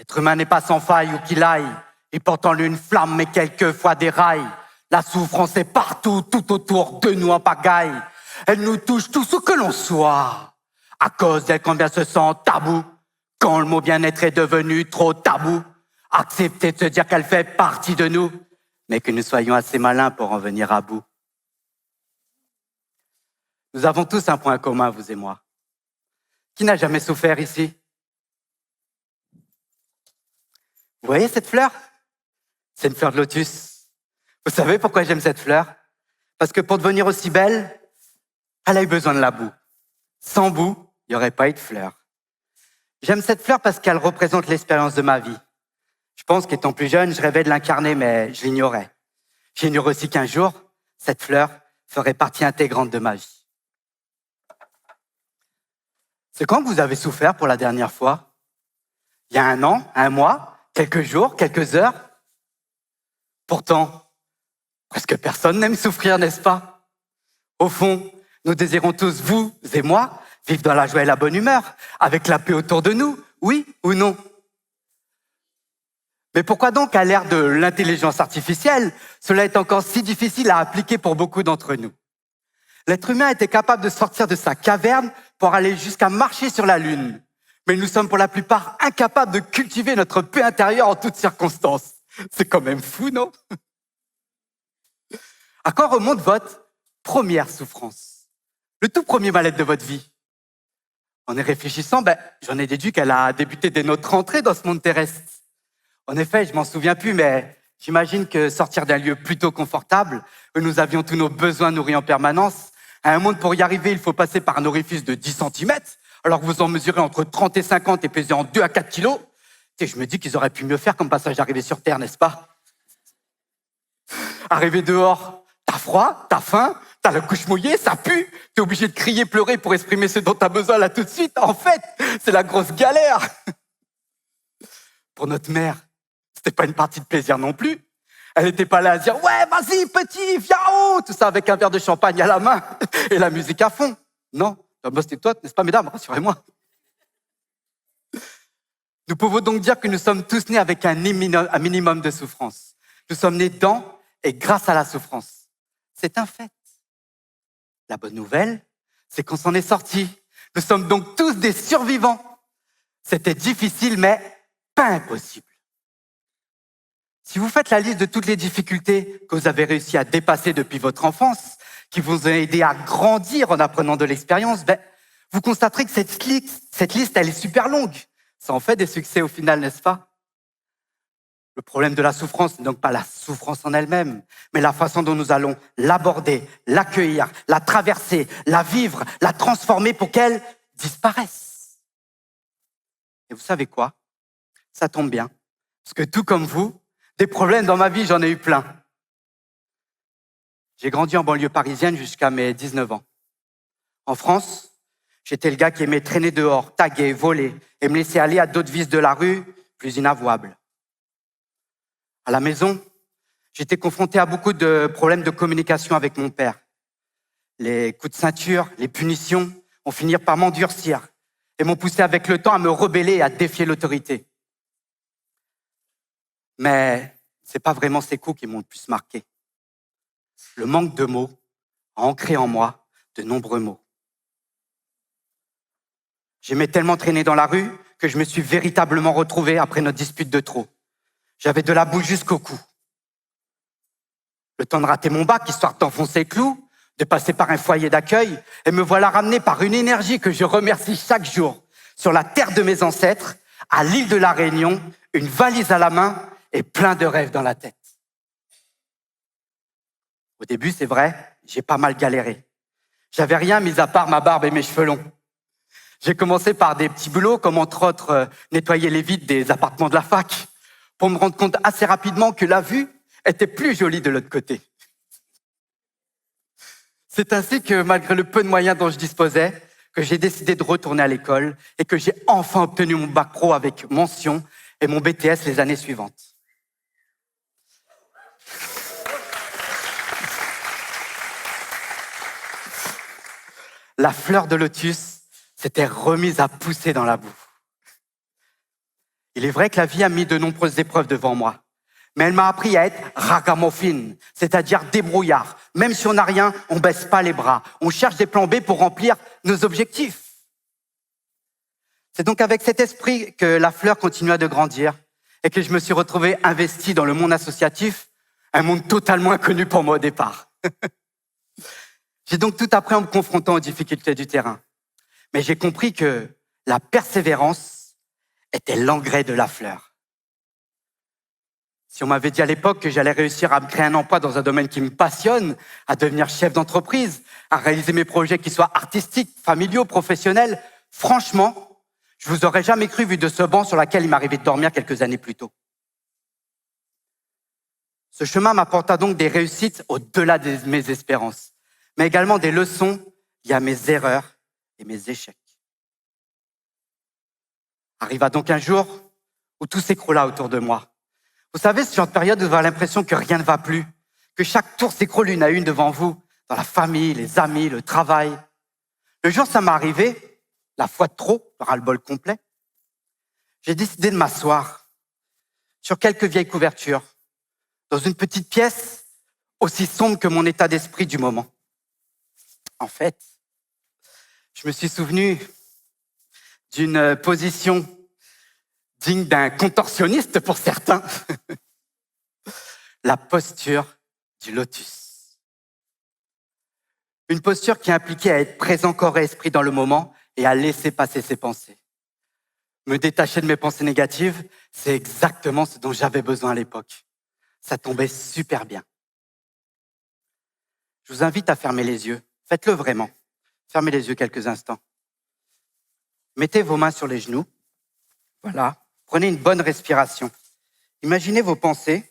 L'être humain n'est pas sans faille où qu'il aille, et portant une flamme mais quelquefois des rails. La souffrance est partout, tout autour de nous en pagaille. Elle nous touche tous où que l'on soit. À cause d'elle, combien se sent tabou. Quand le mot bien-être est devenu trop tabou. Accepter de se dire qu'elle fait partie de nous, mais que nous soyons assez malins pour en venir à bout. Nous avons tous un point commun, vous et moi. Qui n'a jamais souffert ici? Vous voyez cette fleur? C'est une fleur de lotus. Vous savez pourquoi j'aime cette fleur? Parce que pour devenir aussi belle, elle a eu besoin de la boue. Sans boue, il n'y aurait pas eu de fleur. J'aime cette fleur parce qu'elle représente l'expérience de ma vie. Je pense qu'étant plus jeune, je rêvais de l'incarner, mais je l'ignorais. J'ignorais aussi qu'un jour, cette fleur ferait partie intégrante de ma vie. C'est quand que vous avez souffert pour la dernière fois? Il y a 1 an, 1 mois, quelques jours, quelques heures? Pourtant, presque personne n'aime souffrir, n'est-ce pas? Au fond, nous désirons tous, vous et moi, vivre dans la joie et la bonne humeur, avec la paix autour de nous, oui ou non? Mais pourquoi donc, à l'ère de l'intelligence artificielle, cela est encore si difficile à appliquer pour beaucoup d'entre nous? L'être humain était capable de sortir de sa caverne pour aller jusqu'à marcher sur la Lune. Mais nous sommes pour la plupart incapables de cultiver notre paix intérieure en toutes circonstances. C'est quand même fou, non? À quand remonte votre première souffrance? Le tout premier mal-être de votre vie? En y réfléchissant, j'en ai déduit qu'elle a débuté dès notre entrée dans ce monde terrestre. En effet, je m'en souviens plus, mais j'imagine que sortir d'un lieu plutôt confortable, où nous avions tous nos besoins nourris en permanence, à un monde pour y arriver, il faut passer par un orifice de 10 cm, alors que vous en mesurez entre 30 et 50 et pesez en 2 à 4 kilos. Et je me dis qu'ils auraient pu mieux faire comme passage d'arrivée sur Terre, n'est-ce pas? Arrivé dehors, t'as froid, t'as faim, t'as la couche mouillée, ça pue, t'es obligé de crier, pleurer pour exprimer ce dont t'as besoin là tout de suite. En fait, c'est la grosse galère. Pour notre mère, c'était pas une partie de plaisir non plus. Elle n'était pas là à dire « Ouais, vas-y, petit, viens en haut !» Tout ça avec un verre de champagne à la main et la musique à fond. Non, c'était toi, n'est-ce pas, mesdames? Rassurez-moi. Nous pouvons donc dire que nous sommes tous nés avec un minimum de souffrance. Nous sommes nés dans et grâce à la souffrance. C'est un fait. La bonne nouvelle, c'est qu'on s'en est sortis. Nous sommes donc tous des survivants. C'était difficile, mais pas impossible. Si vous faites la liste de toutes les difficultés que vous avez réussi à dépasser depuis votre enfance, qui vous ont aidé à grandir en apprenant de l'expérience, vous constaterez que cette liste, elle est super longue. Ça en fait des succès au final, n'est-ce pas? Le problème de la souffrance n'est donc pas la souffrance en elle-même, mais la façon dont nous allons l'aborder, l'accueillir, la traverser, la vivre, la transformer pour qu'elle disparaisse. Et vous savez quoi? Ça tombe bien, parce que tout comme vous, des problèmes dans ma vie, j'en ai eu plein. J'ai grandi en banlieue parisienne jusqu'à mes 19 ans. En France, j'étais le gars qui aimait traîner dehors, taguer, voler et me laisser aller à d'autres vices de la rue plus inavouables. À la maison, j'étais confronté à beaucoup de problèmes de communication avec mon père. Les coups de ceinture, les punitions ont fini par m'endurcir et m'ont poussé avec le temps à me rebeller et à défier l'autorité. Mais c'est pas vraiment ces coups qui m'ont le plus marqué. Le manque de mots a ancré en moi de nombreux mots. J'aimais tellement traîner dans la rue que je me suis véritablement retrouvé après notre dispute de trop. J'avais de la boue jusqu'au cou. Le temps de rater mon bac, histoire d'enfoncer le clou, de passer par un foyer d'accueil, et me voilà ramené par une énergie que je remercie chaque jour sur la terre de mes ancêtres, à l'île de la Réunion, une valise à la main et plein de rêves dans la tête. Au début, c'est vrai, j'ai pas mal galéré. J'avais rien mis à part ma barbe et mes cheveux longs. J'ai commencé par des petits boulots, comme entre autres nettoyer les vides des appartements de la fac, pour me rendre compte assez rapidement que la vue était plus jolie de l'autre côté. C'est ainsi que, malgré le peu de moyens dont je disposais, que j'ai décidé de retourner à l'école et que j'ai enfin obtenu mon bac pro avec mention et mon BTS les années suivantes. La fleur de lotus s'était remise à pousser dans la boue. Il est vrai que la vie a mis de nombreuses épreuves devant moi. Mais elle m'a appris à être ragamuffin, c'est-à-dire débrouillard. Même si on n'a rien, on baisse pas les bras. On cherche des plans B pour remplir nos objectifs. C'est donc avec cet esprit que la fleur continua de grandir et que je me suis retrouvé investi dans le monde associatif, un monde totalement inconnu pour moi au départ. J'ai donc tout appris en me confrontant aux difficultés du terrain. Mais j'ai compris que la persévérance était l'engrais de la fleur. Si on m'avait dit à l'époque que j'allais réussir à me créer un emploi dans un domaine qui me passionne, à devenir chef d'entreprise, à réaliser mes projets qui soient artistiques, familiaux, professionnels, franchement, je vous aurais jamais cru vu de ce banc sur lequel il m'arrivait de dormir quelques années plus tôt. Ce chemin m'apporta donc des réussites au-delà de mes espérances, mais également des leçons liées à mes erreurs et mes échecs. Arriva donc un jour où tout s'écroula autour de moi. Vous savez, ce genre de période où vous avez l'impression que rien ne va plus, que chaque tour s'écroule une à une devant vous, dans la famille, les amis, le travail. Le jour où ça m'est arrivé, la fois de trop, le ras-le-bol complet, j'ai décidé de m'asseoir sur quelques vieilles couvertures, dans une petite pièce aussi sombre que mon état d'esprit du moment. En fait, je me suis souvenu d'une position digne d'un contorsionniste pour certains, la posture du lotus. Une posture qui impliquait à être présent corps et esprit dans le moment et à laisser passer ses pensées. Me détacher de mes pensées négatives, c'est exactement ce dont j'avais besoin à l'époque. Ça tombait super bien. Je vous invite à fermer les yeux. Faites-le vraiment. Fermez les yeux quelques instants. Mettez vos mains sur les genoux. Voilà. Prenez une bonne respiration. Imaginez vos pensées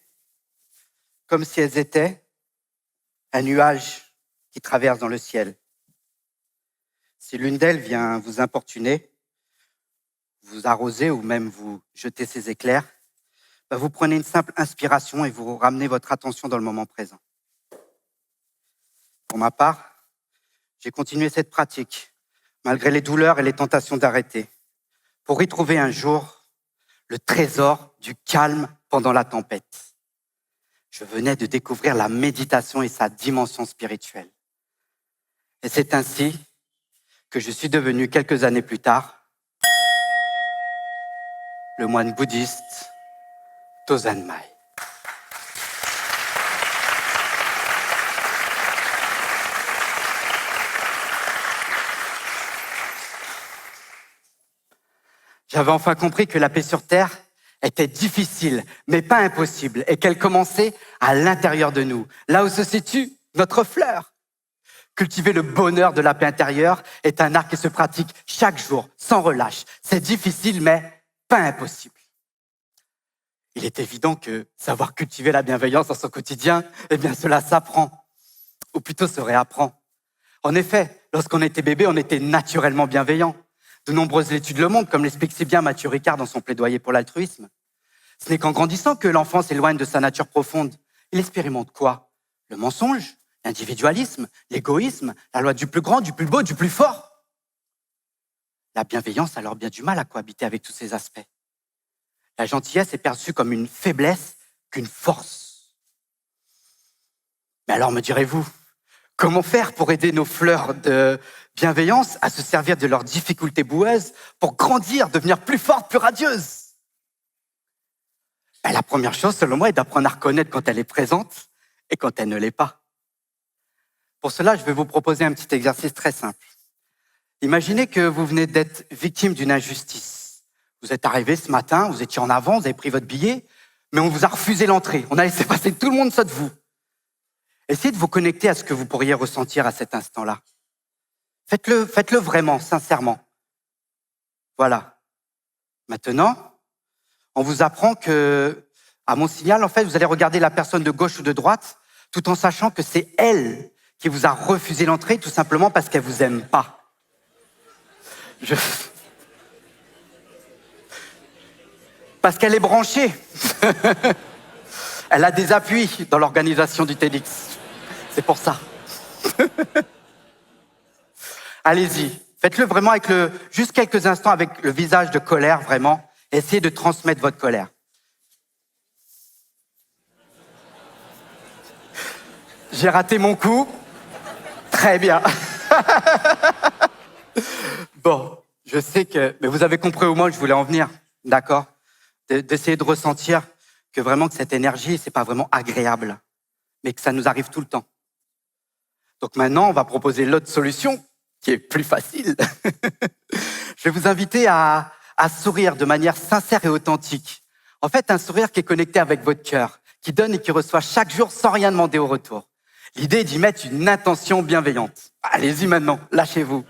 comme si elles étaient un nuage qui traverse dans le ciel. Si l'une d'elles vient vous importuner, vous arroser ou même vous jeter ses éclairs, vous prenez une simple inspiration et vous ramenez votre attention dans le moment présent. Pour ma part, j'ai continué cette pratique, malgré les douleurs et les tentations d'arrêter, pour y trouver un jour le trésor du calme pendant la tempête. Je venais de découvrir la méditation et sa dimension spirituelle. Et c'est ainsi que je suis devenu, quelques années plus tard, le moine bouddhiste Tozanmai. J'avais enfin compris que la paix sur Terre était difficile, mais pas impossible, et qu'elle commençait à l'intérieur de nous, là où se situe notre fleur. Cultiver le bonheur de la paix intérieure est un art qui se pratique chaque jour, sans relâche. C'est difficile, mais pas impossible. Il est évident que savoir cultiver la bienveillance dans son quotidien, eh bien cela s'apprend, ou plutôt se réapprend. En effet, lorsqu'on était bébé, on était naturellement bienveillant. De nombreuses études le montrent, comme l'explique si bien Mathieu Ricard dans son plaidoyer pour l'altruisme. Ce n'est qu'en grandissant que l'enfant s'éloigne de sa nature profonde. Il expérimente quoi? Le mensonge, l'individualisme, l'égoïsme, la loi du plus grand, du plus beau, du plus fort. La bienveillance a alors bien du mal à cohabiter avec tous ces aspects. La gentillesse est perçue comme une faiblesse qu'une force. Mais alors, me direz-vous, comment faire pour aider nos fleurs de bienveillance à se servir de leurs difficultés boueuses pour grandir, devenir plus fortes, plus radieuses? La première chose, selon moi, est d'apprendre à reconnaître quand elle est présente et quand elle ne l'est pas. Pour cela, je vais vous proposer un petit exercice très simple. Imaginez que vous venez d'être victime d'une injustice. Vous êtes arrivé ce matin, vous étiez en avant, vous avez pris votre billet, mais on vous a refusé l'entrée. On a laissé passer tout le monde sauf vous. Essayez de vous connecter à ce que vous pourriez ressentir à cet instant-là. Faites-le vraiment, sincèrement. Voilà. Maintenant, on vous apprend que, à mon signal, en fait, vous allez regarder la personne de gauche ou de droite, tout en sachant que c'est elle qui vous a refusé l'entrée, tout simplement parce qu'elle vous aime pas. Parce qu'elle est branchée. Elle a des appuis dans l'organisation du TEDx. C'est pour ça. Allez-y, faites-le vraiment juste quelques instants avec le visage de colère, vraiment, Essayez de transmettre votre colère. J'ai raté mon coup. Très bien. Bon, je sais que... Mais vous avez compris au moins où je voulais en venir, d'accord? D'essayer de ressentir que vraiment que cette énergie, c'est pas vraiment agréable, mais que ça nous arrive tout le temps. Donc maintenant, on va proposer l'autre solution, qui est plus facile. Je vais vous inviter à sourire de manière sincère et authentique. En fait, un sourire qui est connecté avec votre cœur, qui donne et qui reçoit chaque jour sans rien demander au retour. L'idée est d'y mettre une intention bienveillante. Allez-y maintenant, lâchez-vous.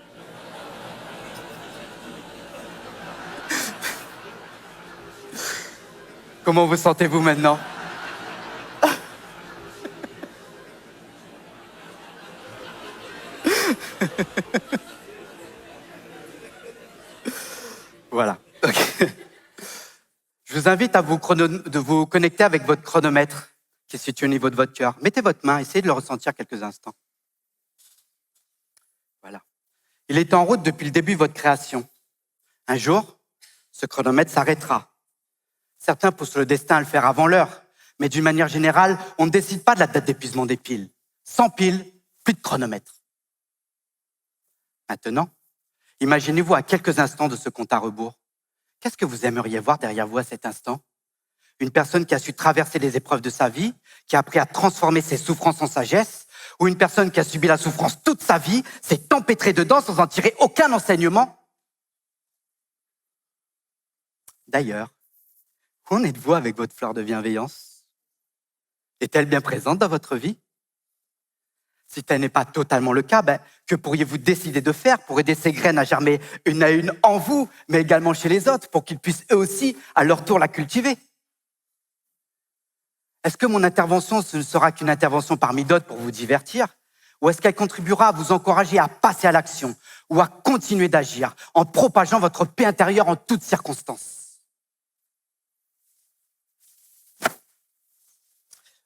Comment vous sentez-vous maintenant? Voilà. Okay. Je vous invite à de vous connecter avec votre chronomètre qui est situé au niveau de votre cœur. Mettez votre main, essayez de le ressentir quelques instants. Voilà. Il est en route depuis le début de votre création. Un jour, ce chronomètre s'arrêtera. Certains poussent le destin à le faire avant l'heure, mais d'une manière générale, on ne décide pas de la date d'épuisement des piles. Sans piles, plus de chronomètre. Maintenant, imaginez-vous à quelques instants de ce compte à rebours. Qu'est-ce que vous aimeriez voir derrière vous à cet instant? Une personne qui a su traverser les épreuves de sa vie, qui a appris à transformer ses souffrances en sagesse, ou une personne qui a subi la souffrance toute sa vie, s'est empêtrée dedans sans en tirer aucun enseignement? D'ailleurs, où en êtes-vous avec votre fleur de bienveillance? Est-elle bien présente dans votre vie? Si tel n'est pas totalement le cas, que pourriez-vous décider de faire pour aider ces graines à germer une à une en vous, mais également chez les autres, pour qu'ils puissent eux aussi, à leur tour, la cultiver? Est-ce que mon intervention ce ne sera qu'une intervention parmi d'autres pour vous divertir? Ou est-ce qu'elle contribuera à vous encourager à passer à l'action ou à continuer d'agir en propageant votre paix intérieure en toutes circonstances?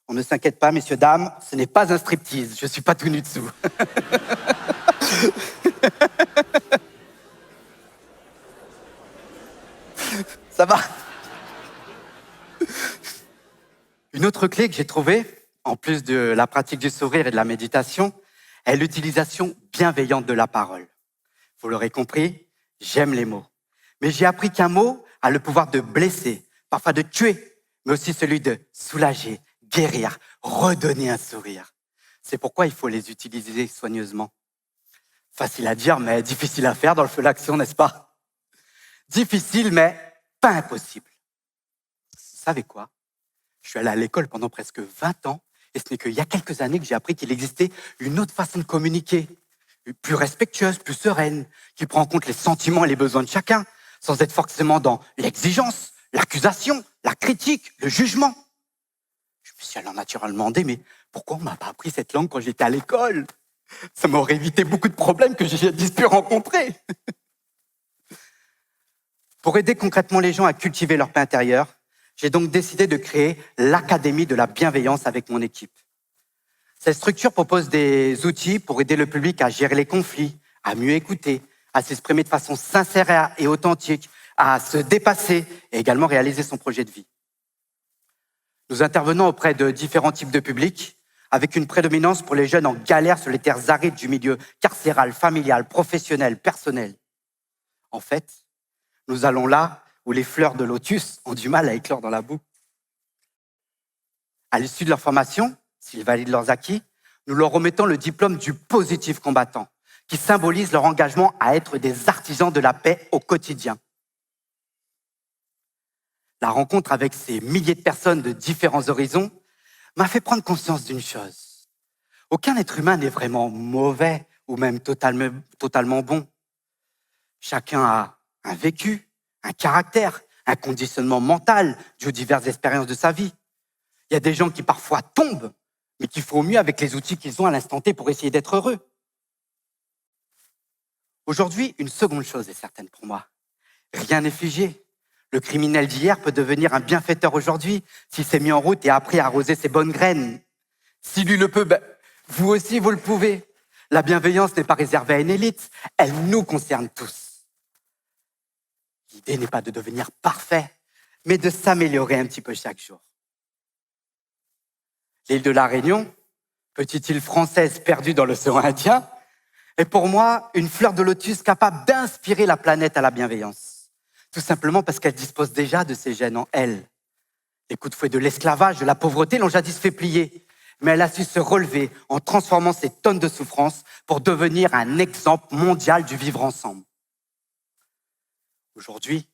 On ne s'inquiète pas, messieurs, dames, ce n'est pas un striptease, je ne suis pas tout nu dessous. Ça va? Une autre clé que j'ai trouvée, en plus de la pratique du sourire et de la méditation, est l'utilisation bienveillante de la parole. Vous l'aurez compris, j'aime les mots. Mais j'ai appris qu'un mot a le pouvoir de blesser, parfois de tuer, mais aussi celui de soulager, guérir, redonner un sourire. C'est pourquoi il faut les utiliser soigneusement. Facile à dire, mais difficile à faire dans le feu de l'action, n'est-ce pas? Difficile, mais pas impossible. Vous savez quoi? Je suis allé à l'école pendant presque 20 ans, et ce n'est qu'il y a quelques années que j'ai appris qu'il existait une autre façon de communiquer, plus respectueuse, plus sereine, qui prend en compte les sentiments et les besoins de chacun, sans être forcément dans l'exigence, l'accusation, la critique, le jugement. Je me suis alors naturellement demandé, mais pourquoi on m'a pas appris cette langue quand j'étais à l'école? Ça m'aurait évité beaucoup de problèmes que j'ai pu rencontrer. Pour aider concrètement les gens à cultiver leur paix intérieure, j'ai donc décidé de créer l'Académie de la bienveillance avec mon équipe. Cette structure propose des outils pour aider le public à gérer les conflits, à mieux écouter, à s'exprimer de façon sincère et authentique, à se dépasser et également réaliser son projet de vie. Nous intervenons auprès de différents types de publics, avec une prédominance pour les jeunes en galère sur les terres arides du milieu carcéral, familial, professionnel, personnel. En fait, nous allons là où les fleurs de lotus ont du mal à éclore dans la boue. À l'issue de leur formation, s'ils valident leurs acquis, nous leur remettons le diplôme du positif combattant, qui symbolise leur engagement à être des artisans de la paix au quotidien. La rencontre avec ces milliers de personnes de différents horizons m'a fait prendre conscience d'une chose. Aucun être humain n'est vraiment mauvais ou même totalement bon. Chacun a un vécu, un caractère, un conditionnement mental dû aux diverses expériences de sa vie. Il y a des gens qui parfois tombent, mais qui font mieux avec les outils qu'ils ont à l'instant T pour essayer d'être heureux. Aujourd'hui, une seconde chose est certaine pour moi. Rien n'est figé. Le criminel d'hier peut devenir un bienfaiteur aujourd'hui s'il s'est mis en route et a appris à arroser ses bonnes graines. Si lui le peut, vous aussi, vous le pouvez. La bienveillance n'est pas réservée à une élite, elle nous concerne tous. L'idée n'est pas de devenir parfait, mais de s'améliorer un petit peu chaque jour. L'île de la Réunion, petite île française perdue dans l'océan Indien, est pour moi une fleur de lotus capable d'inspirer la planète à la bienveillance. Tout simplement parce qu'elle dispose déjà de ces gènes en elle. Les coups de fouet de l'esclavage, de la pauvreté l'ont jadis fait plier, mais elle a su se relever en transformant ces tonnes de souffrance pour devenir un exemple mondial du vivre ensemble. Aujourd'hui,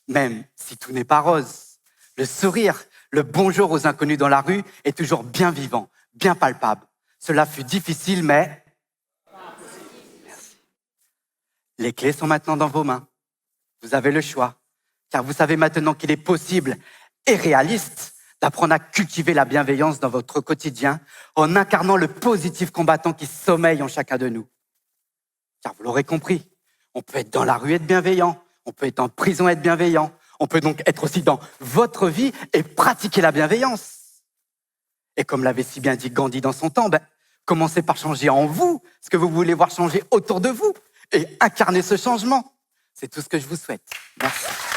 même si tout n'est pas rose, le sourire, le bonjour aux inconnus dans la rue est toujours bien vivant, bien palpable. Cela fut difficile, mais... Merci. Les clés sont maintenant dans vos mains. Vous avez le choix, car vous savez maintenant qu'il est possible et réaliste d'apprendre à cultiver la bienveillance dans votre quotidien en incarnant le positif combattant qui sommeille en chacun de nous. Car vous l'aurez compris, on peut être dans la rue et être bienveillant, on peut être en prison et être bienveillant, on peut donc être aussi dans votre vie et pratiquer la bienveillance. Et comme l'avait si bien dit Gandhi dans son temps, commencez par changer en vous ce que vous voulez voir changer autour de vous et incarner ce changement. C'est tout ce que je vous souhaite. Merci.